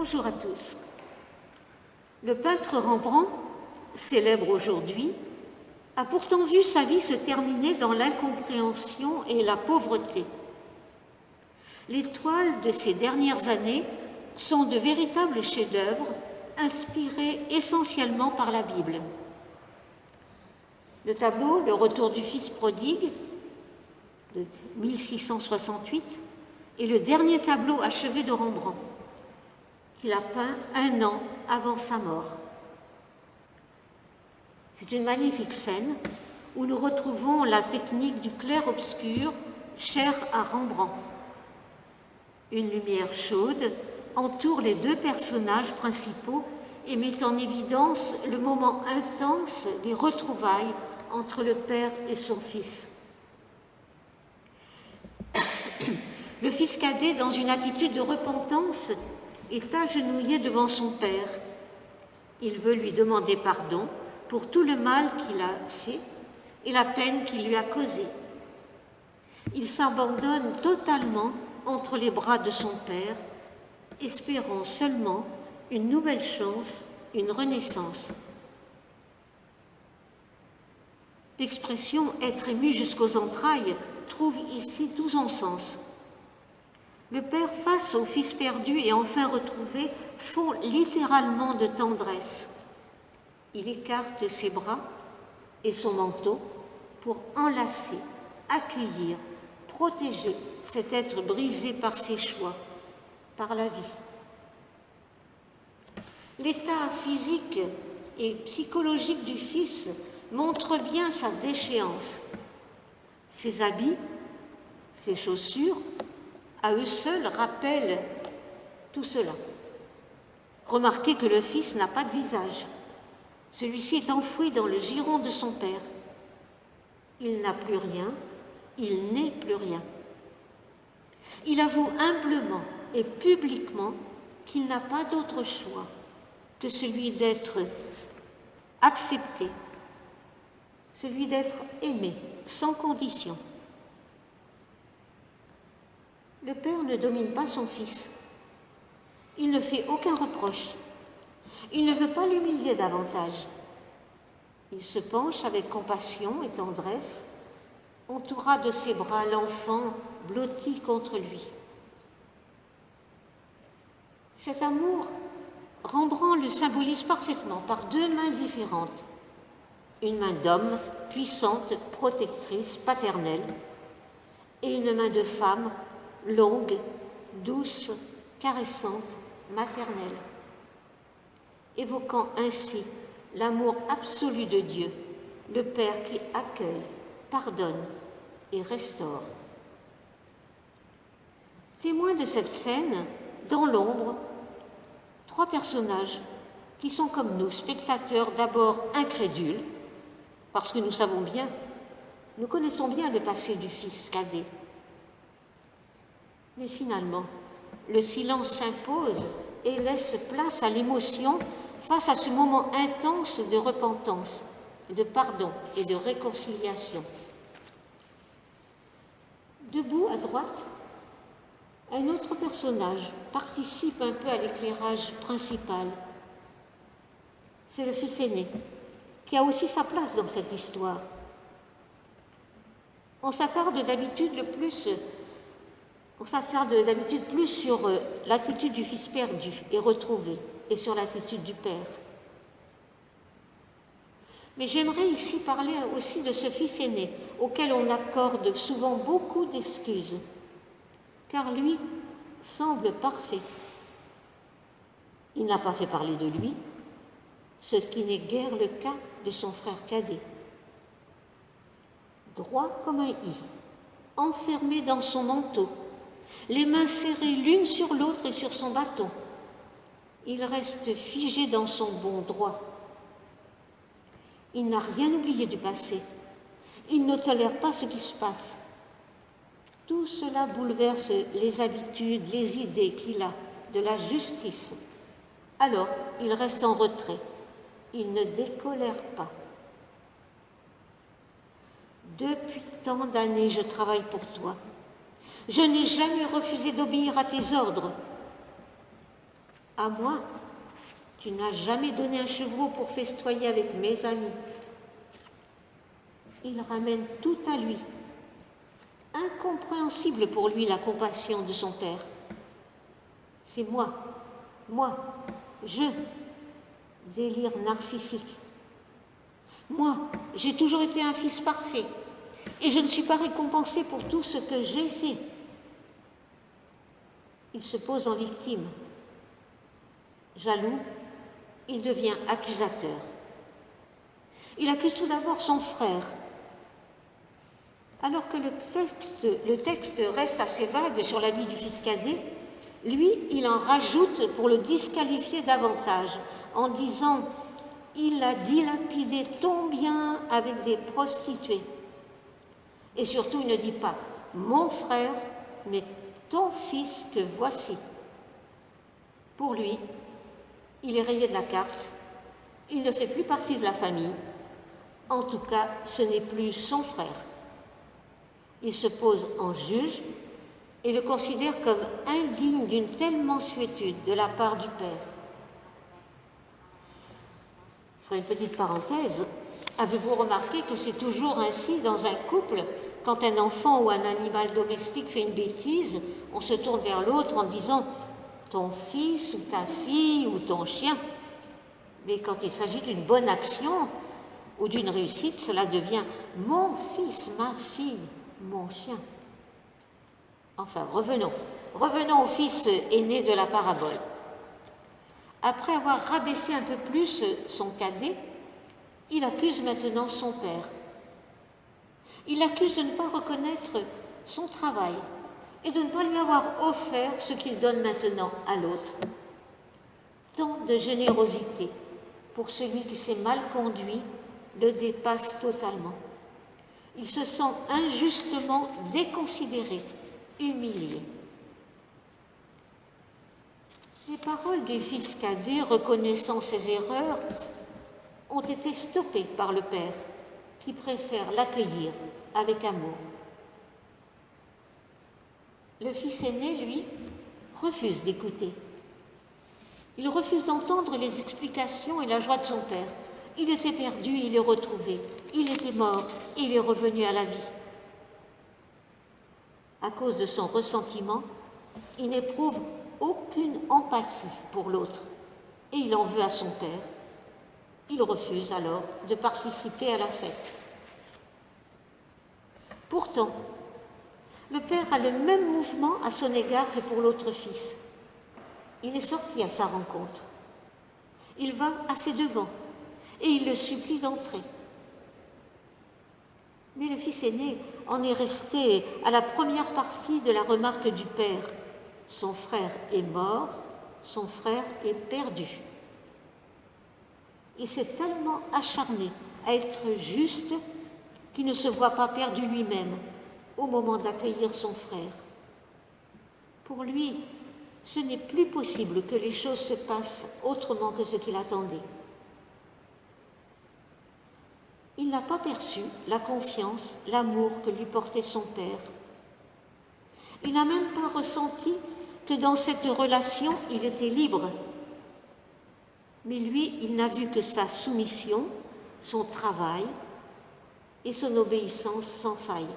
Bonjour à tous. Le peintre Rembrandt, célèbre aujourd'hui, a pourtant vu sa vie se terminer dans l'incompréhension et la pauvreté. Les toiles de ces dernières années sont de véritables chefs-d'œuvre inspirés essentiellement par la Bible. Le tableau « Le retour du Fils prodigue » de 1668 est le dernier tableau achevé de Rembrandt, qu'il a peint 1 an avant sa mort. C'est une magnifique scène où nous retrouvons la technique du clair-obscur chère à Rembrandt. Une lumière chaude entoure les 2 personnages principaux et met en évidence le moment intense des retrouvailles entre le père et son fils. Le fils cadet, dans une attitude de repentance, est agenouillé devant son père. Il veut lui demander pardon pour tout le mal qu'il a fait et la peine qu'il lui a causée. Il s'abandonne totalement entre les bras de son père, espérant seulement une nouvelle chance, une renaissance. L'expression « être ému jusqu'aux entrailles » trouve ici tout son sens. Le père, face au fils perdu et enfin retrouvé, fond littéralement de tendresse. Il écarte ses bras et son manteau pour enlacer, accueillir, protéger cet être brisé par ses choix, par la vie. L'état physique et psychologique du fils montre bien sa déchéance. Ses habits, ses chaussures, à eux seuls rappellent tout cela. Remarquez que le fils n'a pas de visage. Celui-ci est enfoui dans le giron de son père. Il n'a plus rien, il n'est plus rien. Il avoue humblement et publiquement qu'il n'a pas d'autre choix que celui d'être accepté, celui d'être aimé, sans condition. Le père ne domine pas son fils. Il ne fait aucun reproche. Il ne veut pas l'humilier davantage. Il se penche avec compassion et tendresse, entoura de ses bras l'enfant blotti contre lui. Cet amour, Rembrandt le symbolise parfaitement par 2 mains différentes. Une main d'homme, puissante, protectrice, paternelle, et une main de femme, longue, douce, caressante, maternelle, évoquant ainsi l'amour absolu de Dieu, le Père qui accueille, pardonne et restaure. Témoins de cette scène, dans l'ombre, 3 personnages qui sont comme nous, spectateurs d'abord incrédules, parce que nous connaissons bien le passé du fils cadet. Mais finalement, le silence s'impose et laisse place à l'émotion face à ce moment intense de repentance, de pardon et de réconciliation. Debout à droite, un autre personnage participe un peu à l'éclairage principal. C'est le fils aîné, qui a aussi sa place dans cette histoire. On s'attarde d'habitude plus sur l'attitude du fils perdu et retrouvé et sur l'attitude du père. Mais j'aimerais ici parler aussi de ce fils aîné, auquel on accorde souvent beaucoup d'excuses, car lui semble parfait. Il n'a pas fait parler de lui, ce qui n'est guère le cas de son frère cadet. Droit comme un i, enfermé dans son manteau, les mains serrées l'une sur l'autre et sur son bâton. Il reste figé dans son bon droit. Il n'a rien oublié du passé. Il ne tolère pas ce qui se passe. Tout cela bouleverse les habitudes, les idées qu'il a de la justice. Alors, il reste en retrait. Il ne décolère pas. Depuis tant d'années, je travaille pour toi. Je n'ai jamais refusé d'obéir à tes ordres. À moi, tu n'as jamais donné un chevreau pour festoyer avec mes amis. Il ramène tout à lui. Incompréhensible pour lui la compassion de son père. C'est moi, je, délire narcissique. Moi, j'ai toujours été un fils parfait et je ne suis pas récompensé pour tout ce que j'ai fait. Il se pose en victime. Jaloux, il devient accusateur. Il accuse tout d'abord son frère. Alors que le texte reste assez vague sur la vie du fils cadet, lui, il en rajoute pour le disqualifier davantage, en disant « Il a dilapidé ton bien avec des prostituées ». Et surtout, il ne dit pas « mon frère », mais « ton fils que voici ». Pour lui, il est rayé de la carte, il ne fait plus partie de la famille, en tout cas, ce n'est plus son frère. Il se pose en juge et le considère comme indigne d'une telle mansuétude de la part du père. Je ferai une petite parenthèse. Avez-vous remarqué que c'est toujours ainsi dans un couple? Quand un enfant ou un animal domestique fait une bêtise, on se tourne vers l'autre en disant « ton fils ou ta fille ou ton chien ». Mais quand il s'agit d'une bonne action ou d'une réussite, cela devient « mon fils, ma fille, mon chien ». Enfin, revenons au fils aîné de la parabole. Après avoir rabaissé un peu plus son cadet, il accuse maintenant son père. Il l'accuse de ne pas reconnaître son travail et de ne pas lui avoir offert ce qu'il donne maintenant à l'autre. Tant de générosité pour celui qui s'est mal conduit le dépasse totalement. Il se sent injustement déconsidéré, humilié. Les paroles du fils cadet reconnaissant ses erreurs ont été stoppées par le père, qui préfère l'accueillir avec amour. Le fils aîné, lui, refuse d'écouter. Il refuse d'entendre les explications et la joie de son père. Il était perdu, il est retrouvé. Il était mort, il est revenu à la vie. À cause de son ressentiment, il n'éprouve aucune empathie pour l'autre et il en veut à son père. Il refuse alors de participer à la fête. Pourtant, le père a le même mouvement à son égard que pour l'autre fils. Il est sorti à sa rencontre. Il va à ses devants et il le supplie d'entrer. Mais le fils aîné en est resté à la première partie de la remarque du père. Son frère est mort, son frère est perdu. Il s'est tellement acharné à être juste qu'il ne se voit pas perdu lui-même au moment d'accueillir son frère. Pour lui, ce n'est plus possible que les choses se passent autrement que ce qu'il attendait. Il n'a pas perçu la confiance, l'amour que lui portait son père. Il n'a même pas ressenti que dans cette relation, il était libre. Mais lui, il n'a vu que sa soumission, son travail et son obéissance sans faille.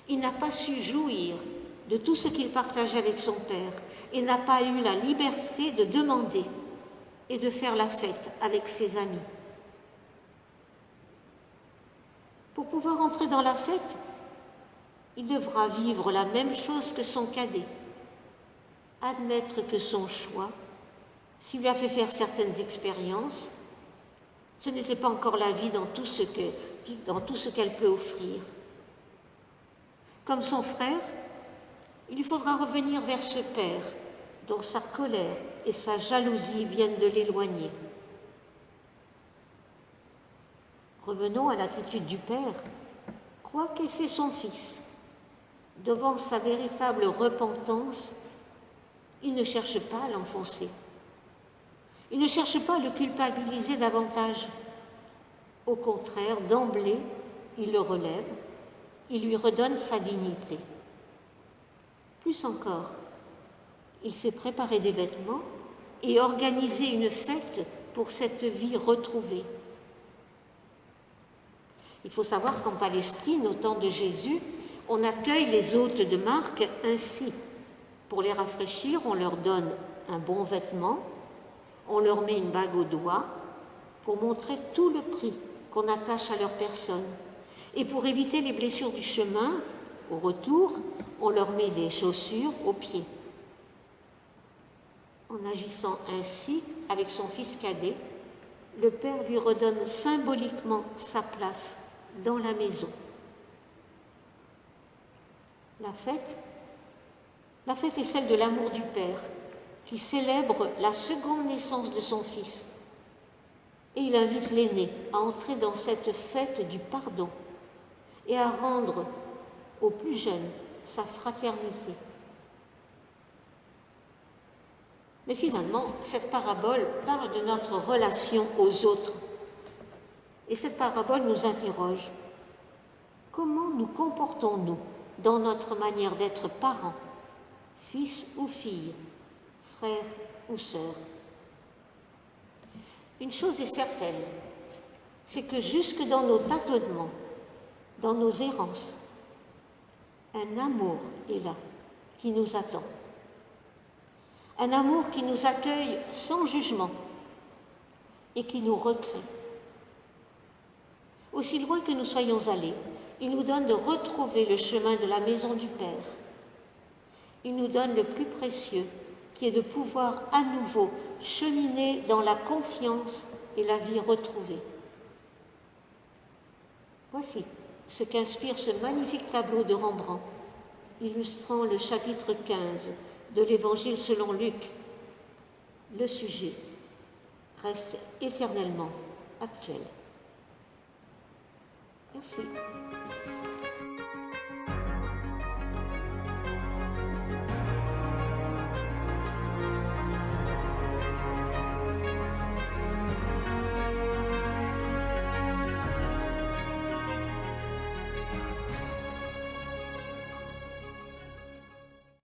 Il n'a pas su jouir de tout ce qu'il partageait avec son père et n'a pas eu la liberté de demander et de faire la fête avec ses amis. Pour pouvoir entrer dans la fête, il devra vivre la même chose que son cadet, admettre que son choix, s'il lui a fait faire certaines expériences, ce n'était pas encore la vie dans tout ce qu'elle peut offrir. Comme son frère, il lui faudra revenir vers ce père dont sa colère et sa jalousie viennent de l'éloigner. Revenons à l'attitude du père. Quoi qu'ait fait son fils, devant sa véritable repentance, il ne cherche pas à l'enfoncer. Il ne cherche pas à le culpabiliser davantage. Au contraire, d'emblée, il le relève, il lui redonne sa dignité. Plus encore, Il fait préparer des vêtements et organiser une fête pour cette vie retrouvée. Il faut savoir qu'en Palestine, au temps de Jésus, on accueille les hôtes de marque ainsi. Pour les rafraîchir, on leur donne un bon vêtement, on leur met une bague au doigt pour montrer tout le prix qu'on attache à leur personne. Et pour éviter les blessures du chemin, au retour, on leur met des chaussures aux pieds. En agissant ainsi avec son fils cadet, le père lui redonne symboliquement sa place dans la maison. La fête est celle de l'amour du père qui célèbre la seconde naissance de son fils. Et il invite l'aîné à entrer dans cette fête du pardon et à rendre aux plus jeunes sa fraternité. Mais finalement, cette parabole parle de notre relation aux autres. Et cette parabole nous interroge. Comment nous comportons-nous dans notre manière d'être parents, fils ou filles, frères ou sœurs? Une chose est certaine, c'est que jusque dans nos tâtonnements, dans nos errances, un amour est là qui nous attend. Un amour qui nous accueille sans jugement et qui nous recrée. Aussi loin que nous soyons allés, il nous donne de retrouver le chemin de la maison du Père. Il nous donne le plus précieux, qui est de pouvoir à nouveau cheminer dans la confiance et la vie retrouvée. Voici ce qu'inspire ce magnifique tableau de Rembrandt, illustrant le chapitre 15 de l'Évangile selon Luc. Le sujet reste éternellement actuel. Merci.